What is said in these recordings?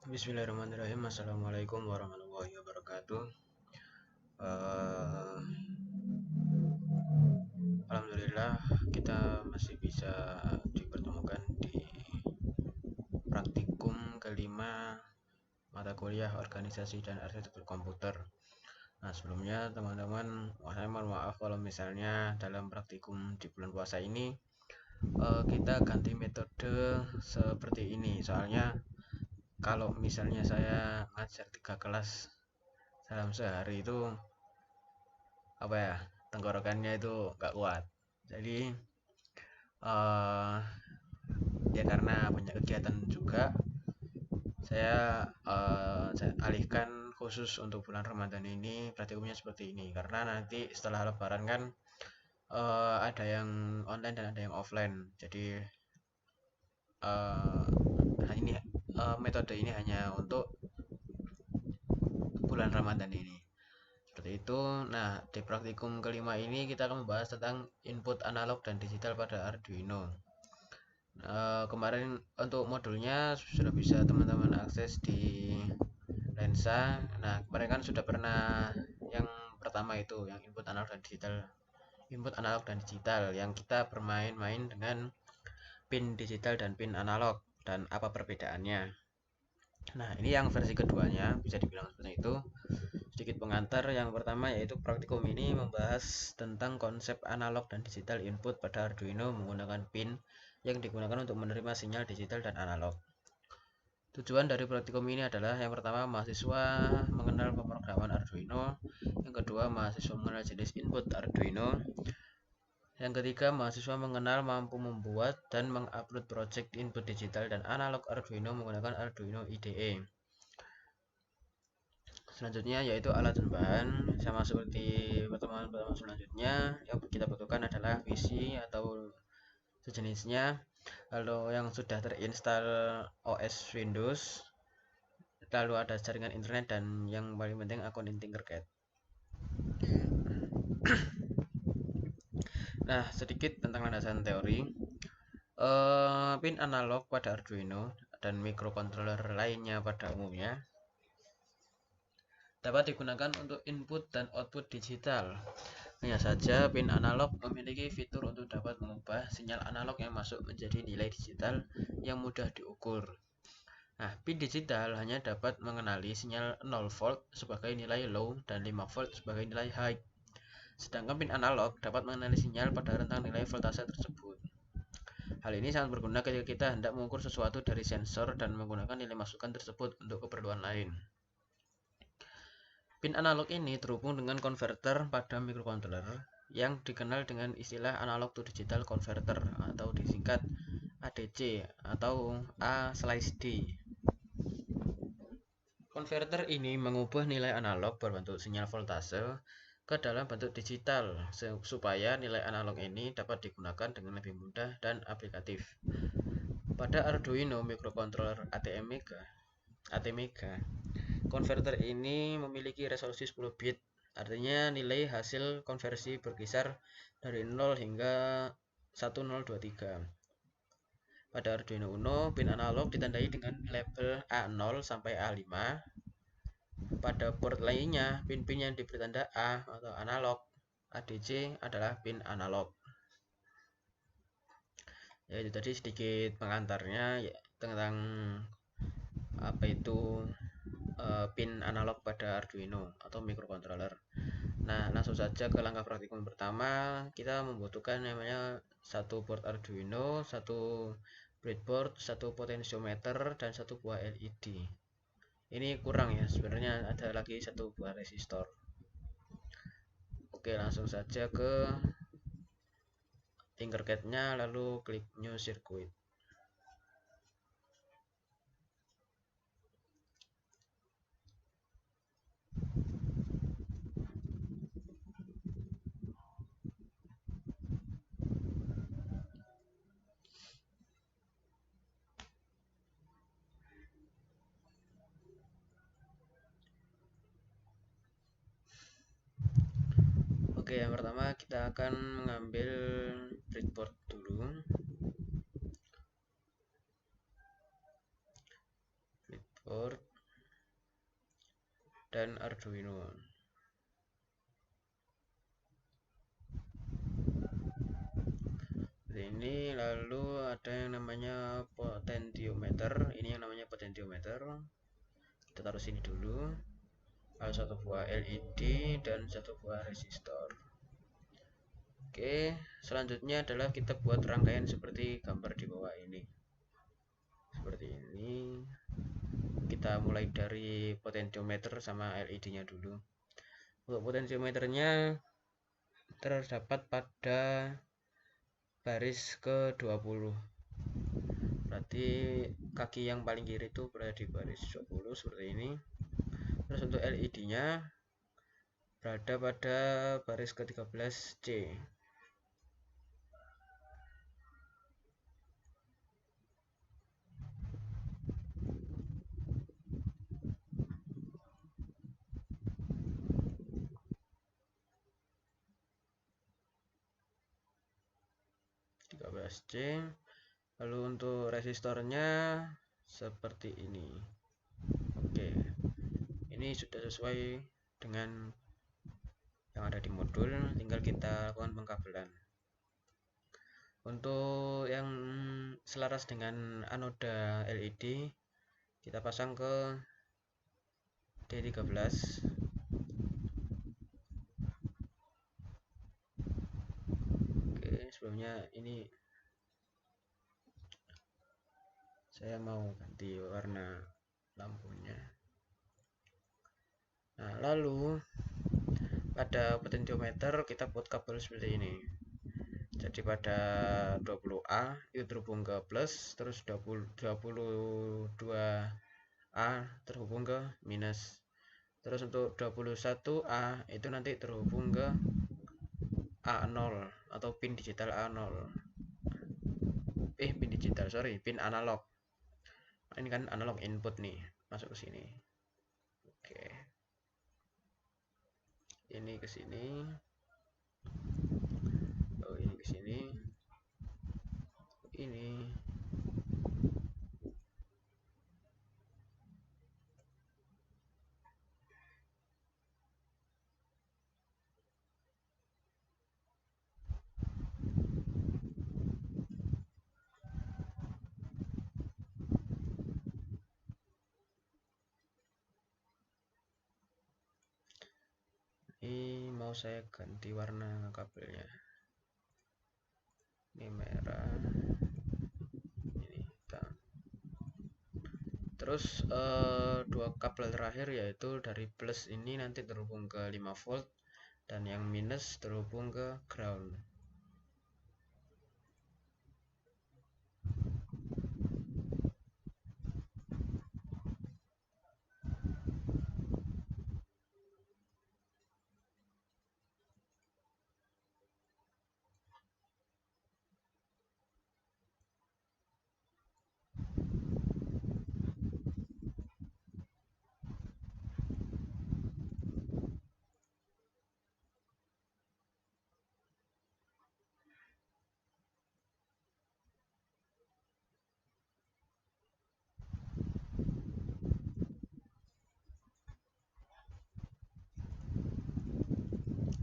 Bismillahirrahmanirrahim. Assalamualaikum warahmatullahi wabarakatuh. Eh, Alhamdulillah kita masih bisa dipertemukan di praktikum kelima mata kuliah organisasi dan arsitektur komputer. Nah, sebelumnya teman-teman, saya mohon maaf kalau misalnya dalam praktikum di bulan puasa ini kita ganti metode seperti ini. Soalnya kalau misalnya saya ngajar 3 kelas dalam sehari itu apa ya, tenggorokannya itu nggak kuat. Jadi eh ya karena banyak kegiatan juga, saya alihkan khusus untuk bulan Ramadan ini praktikumnya seperti ini, karena nanti setelah Lebaran kan ada yang online dan ada yang offline. Jadi ini metode ini hanya untuk bulan Ramadan ini. Seperti itu. Nah, di praktikum kelima ini kita akan membahas tentang input analog dan digital pada Arduino. Kemarin untuk modulnya sudah bisa teman-teman akses di lensa. Nah, kemarin kan sudah pernah yang pertama itu, yang input analog dan digital. Input analog dan digital yang kita bermain-main dengan pin digital dan pin analog dan apa perbedaannya. Nah, ini yang versi keduanya, bisa dibilang seperti itu. Sedikit pengantar, yang pertama yaitu praktikum ini membahas tentang konsep analog dan digital input pada Arduino menggunakan pin yang digunakan untuk menerima sinyal digital dan analog. Tujuan dari praktikum ini adalah yang pertama, mahasiswa mengenal pemrograman Arduino, yang kedua, mahasiswa mengenal jenis input Arduino, yang ketiga, mahasiswa mengenal mampu membuat dan mengupload project input digital dan analog Arduino menggunakan Arduino IDE. Selanjutnya yaitu alat dan bahan, sama seperti pertemuan-pertemuan selanjutnya. Yang kita butuhkan adalah PC atau sejenisnya, lalu yang sudah terinstall OS Windows, lalu ada jaringan internet, dan yang paling penting akun Tinkercad. Nah, sedikit tentang landasan teori. Pin analog pada Arduino dan microcontroller lainnya pada umumnya dapat digunakan untuk input dan output digital. Hanya saja, pin analog memiliki fitur untuk dapat mengubah sinyal analog yang masuk menjadi nilai digital yang mudah diukur. Nah, pin digital hanya dapat mengenali sinyal 0 volt sebagai nilai low dan 5 volt sebagai nilai high. Sedangkan pin analog dapat mengenali sinyal pada rentang nilai voltase tersebut. Hal ini sangat berguna ketika kita hendak mengukur sesuatu dari sensor dan menggunakan nilai masukan tersebut untuk keperluan lain. Pin analog ini terhubung dengan konverter pada microcontroller yang dikenal dengan istilah analog to digital converter atau disingkat ADC atau A/D. Konverter ini mengubah nilai analog berbentuk sinyal voltase ke dalam bentuk digital supaya nilai analog ini dapat digunakan dengan lebih mudah dan aplikatif. Pada Arduino microcontroller ATmega, konverter ini memiliki resolusi 10 bit, artinya nilai hasil konversi berkisar dari 0 hingga 1023. Pada Arduino Uno, pin analog ditandai dengan label A0 sampai A5. Pada port lainnya, pin-pin yang diberi tanda A atau analog ADC adalah pin analog. Ya, itu tadi sedikit pengantarnya ya, tentang apa itu pin analog pada Arduino atau microcontroller. Nah, langsung saja ke langkah praktikum pertama. Kita membutuhkan namanya satu board Arduino, satu breadboard, satu potentiometer, dan satu buah LED. Ini kurang ya, sebenarnya ada lagi satu buah resistor. Oke, langsung saja ke Tinkercad-nya, lalu klik New Circuit. Oke, yang pertama kita akan mengambil breadboard dulu. board dan Arduino. Ini lalu ada yang namanya potentiometer. Ini yang namanya potentiometer. Kita taruh sini dulu. Ada satu buah LED dan satu buah resistor. Oke, selanjutnya adalah kita buat rangkaian seperti gambar di bawah ini. Seperti ini. Kita mulai dari potentiometer sama LED-nya dulu. Untuk potentiometernya terdapat pada baris ke-20. Berarti kaki yang paling kiri itu berada di baris 20 seperti ini. Terus untuk LED-nya berada pada baris ke-13C. C. Lalu untuk resistornya seperti ini. Oke, ini sudah sesuai dengan yang ada di modul, tinggal kita lakukan pengkabelan. Untuk yang selaras dengan anoda LED, kita pasang ke D13. Oke, sebelumnya ini saya mau ganti warna lampunya. Nah, lalu pada potentiometer kita buat kabel seperti ini. Jadi pada 20A itu terhubung ke plus, terus 22A terhubung ke minus. Terus untuk 21A itu nanti terhubung ke A0 atau pin digital A0. Pin digital, sorry, pin analog. Ini kan analog input nih, masuk ke sini. Oke. Ini ke sini. Oh, ini ke sini. Ini. Ini mau saya ganti warna kabelnya. Ini merah, ini hitam. Terus dua kabel terakhir yaitu dari plus ini nanti terhubung ke 5 volt dan yang minus terhubung ke ground.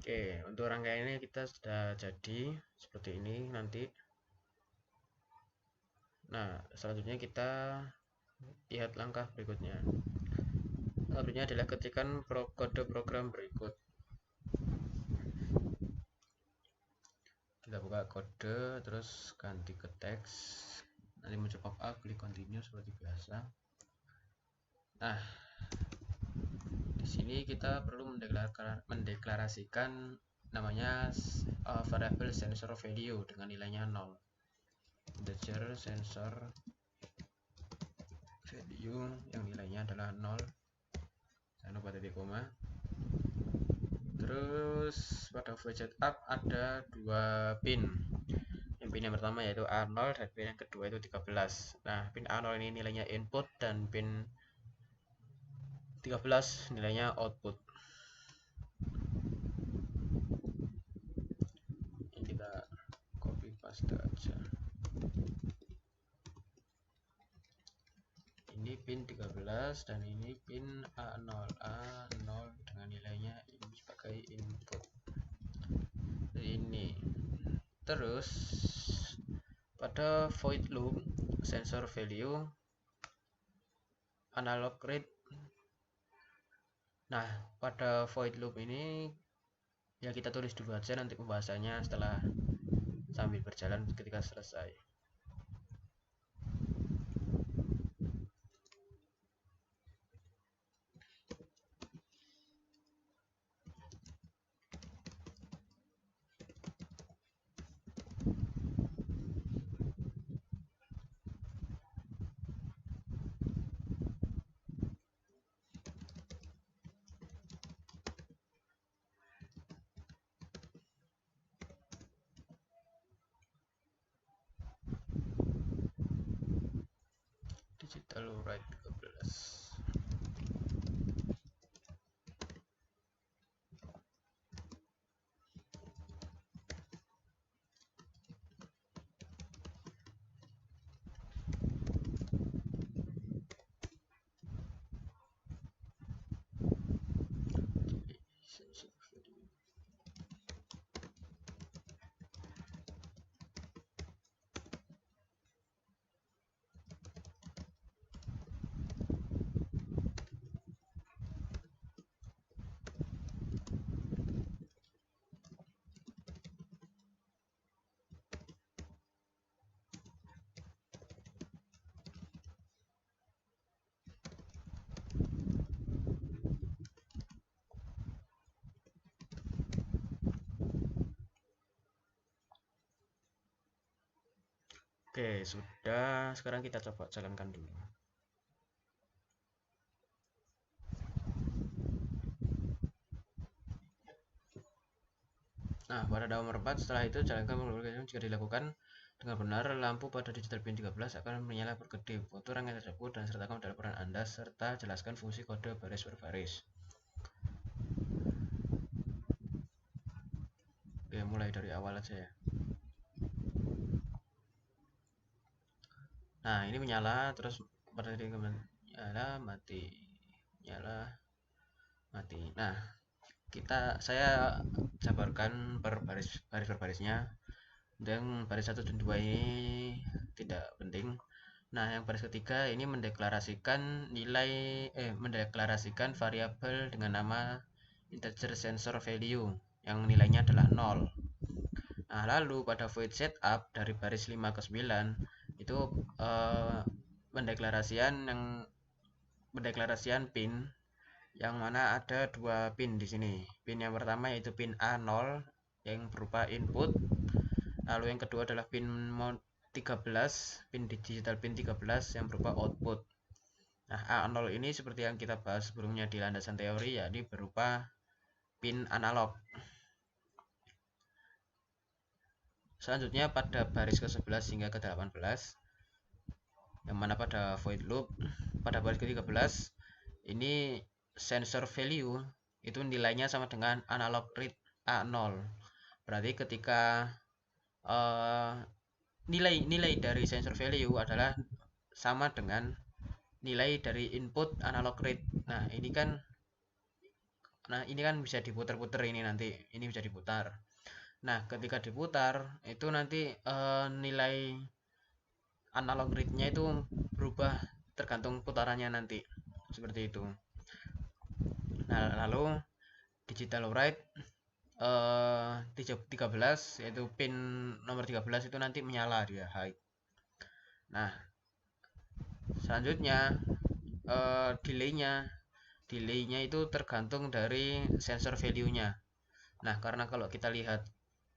Oke, untuk rangkaiannya kita sudah jadi seperti ini nanti. Nah, selanjutnya kita lihat langkah berikutnya. Selanjutnya adalah ketikkan kode program berikut. Kita buka kode, terus ganti ke teks. Nanti muncul pop up, klik continue seperti biasa. Nah, di sini kita perlu mendeklarasikan namanya variable sensor value dengan nilainya 0. Integer sensor value yang nilainya adalah 0. Jangan lupa titik koma. Terus pada widget up ada dua pin. Yang pin yang pertama yaitu A0 dan pin yang kedua itu 13. Nah, pin A0 ini nilainya input dan pin 13 nilainya output. Ini kita copy paste aja. Ini pin 13 dan ini pin A0 dengan nilainya ini sebagai input ini. Terus pada void loop sensor value analog read. Nah, pada void loop ini ya kita tulis dulu aja, nanti pembahasannya setelah sambil berjalan ketika selesai. Digital write 13. Oke, sudah. Sekarang kita coba jalankan dulu. Nah, pada nomor 4 setelah itu jalankan multiplication jika dilakukan dengan benar, lampu pada digital pin 13 akan menyala berkedip. Foto rangkaian tersebut dan sertakan pada peran Anda serta jelaskan fungsi kode baris per baris. Oke, mulai dari awal aja ya. Nah, ini menyala terus pada nyala mati, nyala mati. Nah, saya jabarkan per baris per barisnya, dan baris 1 dan 2 ini tidak penting. Nah, yang baris ketiga ini mendeklarasikan mendeklarasikan variabel dengan nama integer sensor value yang nilainya adalah 0. Nah, lalu pada void setup dari baris 5 ke 9 itu mendeklarasikan pin yang mana ada dua pin di sini. Pin yang pertama yaitu pin A0 yang berupa input. Lalu yang kedua adalah pin 13, pin digital pin 13 yang berupa output. Nah, A0 ini seperti yang kita bahas sebelumnya di landasan teori, yakni berupa pin analog. Selanjutnya pada baris ke-11 hingga ke-18, yang mana pada void loop, pada baris ke-13, ini sensor value itu nilainya sama dengan analog read A0. Berarti ketika nilai dari sensor value adalah sama dengan nilai dari input analog read. Nah, ini kan bisa diputar-putar ini nanti. Ini bisa diputar. Nah, ketika diputar itu nanti nilai analog read-nya itu berubah tergantung putarannya nanti. Seperti itu. Nah, lalu digital write 13 yaitu pin nomor 13 itu nanti menyala dia high. Nah, selanjutnya delaynya itu tergantung dari sensor value-nya. Nah, karena kalau kita lihat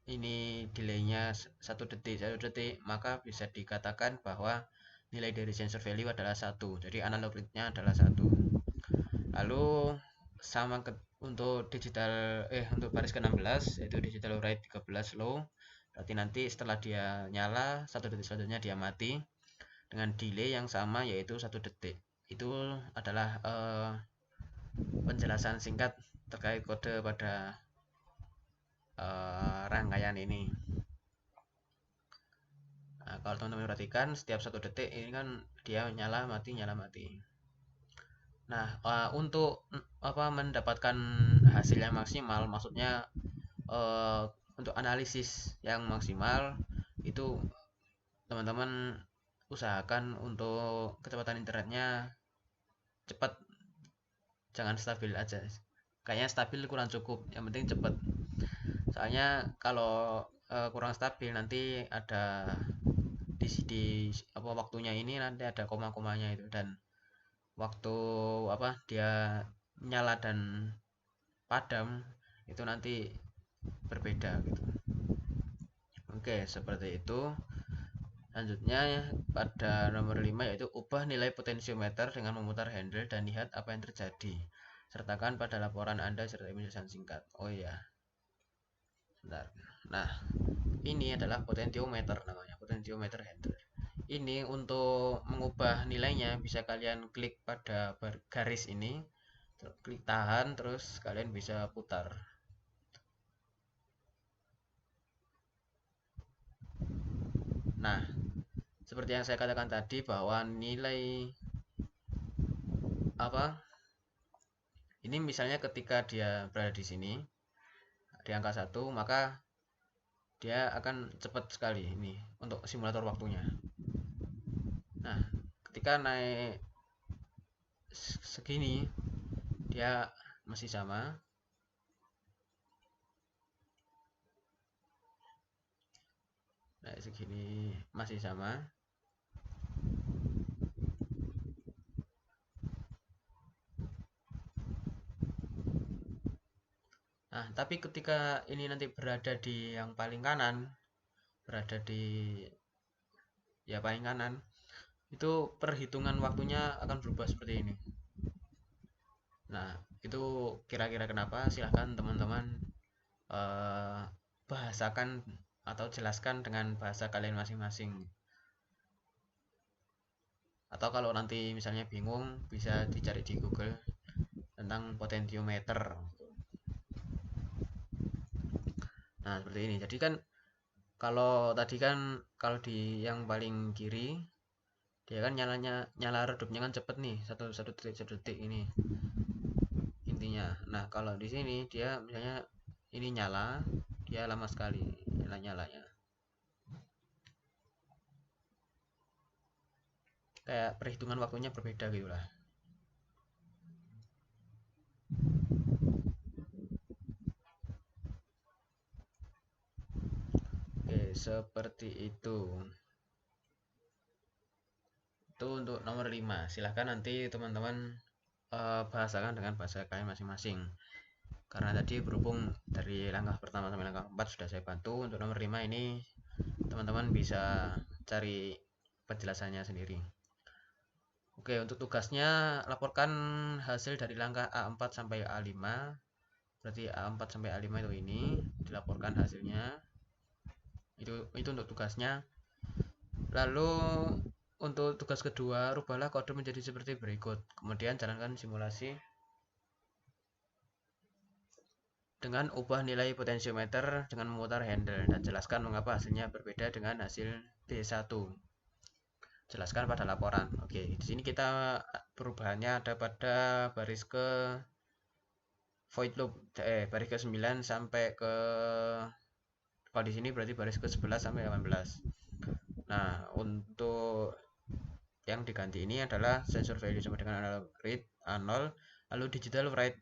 ini delaynya 1 detik, maka bisa dikatakan bahwa nilai dari sensor value adalah 1. Jadi analog read-nya adalah 1. Lalu sama untuk untuk baris ke-16 yaitu digital write 13 low. Berarti nanti setelah dia nyala 1 detik selanjutnya dia mati dengan delay yang sama yaitu 1 detik. Itu adalah penjelasan singkat terkait kode pada rangkaian ini. Nah, kalau teman-teman perhatikan setiap 1 detik ini kan dia nyala mati. Nah, untuk mendapatkan hasil yang maksimal, maksudnya eh, untuk analisis yang maksimal itu teman-teman usahakan untuk kecepatan internetnya cepat, jangan stabil aja. Kayaknya stabil kurang cukup, yang penting cepat. Soalnya kalau kurang stabil nanti ada di apa waktunya ini nanti ada koma-komanya itu, dan waktu dia nyala dan padam itu nanti berbeda gitu. Oke, seperti itu. Selanjutnya pada nomor 5 yaitu ubah nilai potensiometer dengan memutar handle dan lihat apa yang terjadi. Sertakan pada laporan Anda serta penjelasan singkat. Oh iya, bentar. Nah, ini adalah potentiometer namanya, potentiometer handle. Ini untuk mengubah nilainya bisa kalian klik pada garis ini, klik tahan, terus kalian bisa putar. Nah, seperti yang saya katakan tadi bahwa nilai apa ini misalnya ketika dia berada di sini di angka 1, maka dia akan cepat sekali ini untuk simulator waktunya. Nah, ketika naik segini dia masih sama. Naik segini masih sama. Nah, tapi ketika ini nanti berada di yang paling kanan, berada di ya paling kanan, itu perhitungan waktunya akan berubah seperti ini. Nah, itu kira-kira kenapa? Silahkan teman-teman eh, bahasakan atau jelaskan dengan bahasa kalian masing-masing. Atau kalau nanti misalnya bingung, bisa dicari di Google tentang potentiometer. Nah, seperti ini. Jadi kan kalau tadi kan kalau di yang paling kiri dia kan nyala redupnya kan cepet nih, satu detik satu detik ini intinya. Nah, kalau di sini dia misalnya ini nyala, dia lama sekali nyalanya. Kayak perhitungan waktunya berbeda gitu lah. Oke, seperti itu. Itu untuk nomor 5. Silahkan nanti teman-teman bahasakan dengan bahasa kalian masing-masing. Karena tadi berhubung dari langkah pertama sampai langkah 4 sudah saya bantu, untuk nomor 5 ini teman-teman bisa cari penjelasannya sendiri. Oke, untuk tugasnya laporkan hasil dari langkah A4 sampai A5. Berarti A4 sampai A5 itu ini dilaporkan hasilnya. Itu untuk tugasnya. Lalu untuk tugas kedua, rubahlah kode menjadi seperti berikut. Kemudian jalankan simulasi dengan ubah nilai potensiometer dengan memutar handle dan jelaskan mengapa hasilnya berbeda dengan hasil D1. Jelaskan pada laporan. Oke, di sini kita perubahannya ada pada baris ke void loop, baris ke 9 sampai ke, kalau di sini berarti baris ke 11 sampai 18. Nah, untuk yang diganti ini adalah sensor value sama dengan analog read A0, lalu digital write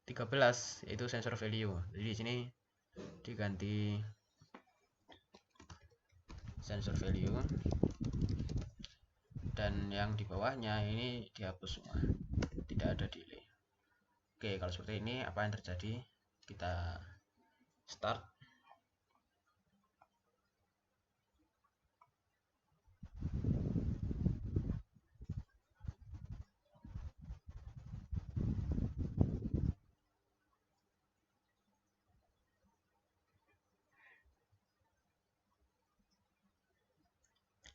13 yaitu sensor value. Jadi di sini diganti sensor value, dan yang di bawahnya ini dihapus semua, tidak ada delay. Oke, kalau seperti ini apa yang terjadi? Kita start.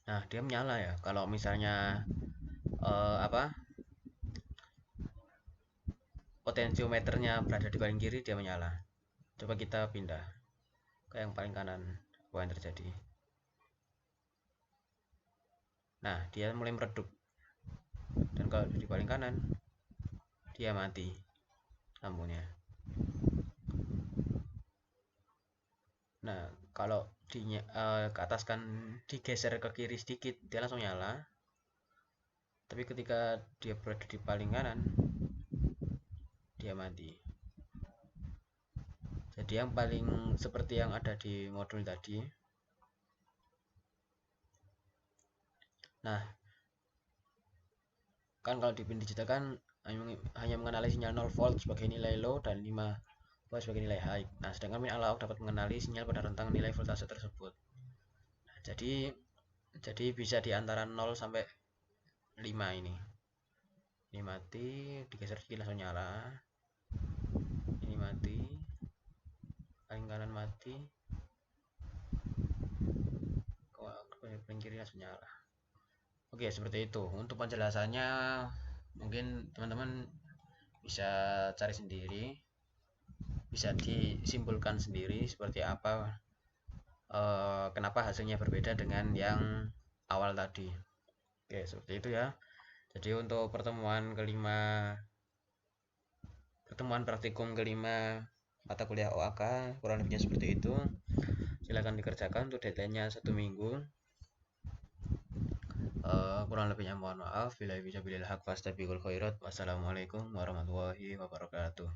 Nah, dia menyala ya. Kalau misalnya apa potensiometernya berada di paling kiri, dia menyala. Coba kita pindah ke yang paling kanan. Apa yang terjadi? Nah, dia mulai meredup. Dan kalau di paling kanan, dia mati lampunya. Nah, kalau ke atas kan digeser ke kiri sedikit, dia langsung nyala. Tapi ketika dia berada di paling kanan, dia mati. Jadi yang paling seperti yang ada di modul tadi. Nah, kan kalau di pin digital kan hanya mengenali sinyal 0 volt sebagai nilai low dan 5 volt sebagai nilai high. Nah, sedangkan pin analog dapat mengenali sinyal pada rentang nilai voltase tersebut. Nah, jadi bisa di antara 0 sampai 5 ini. Ini mati, digeser sedikit langsung nyala. Ini mati, paling kanan mati, paling kiri langsung nyala. Oke, seperti itu. Untuk penjelasannya mungkin teman-teman bisa cari sendiri, bisa disimpulkan sendiri seperti apa, kenapa hasilnya berbeda dengan yang awal tadi. Oke, seperti itu ya. Jadi untuk pertemuan praktikum kelima mata kuliah OAK kurang lebihnya seperti itu. Silakan dikerjakan untuk deadline-nya 1 minggu. Kurang lebihnya mohon maaf. Bila bisa bilil haq fastabiqul khairat. Wassalamualaikum warahmatullahi wabarakatuh.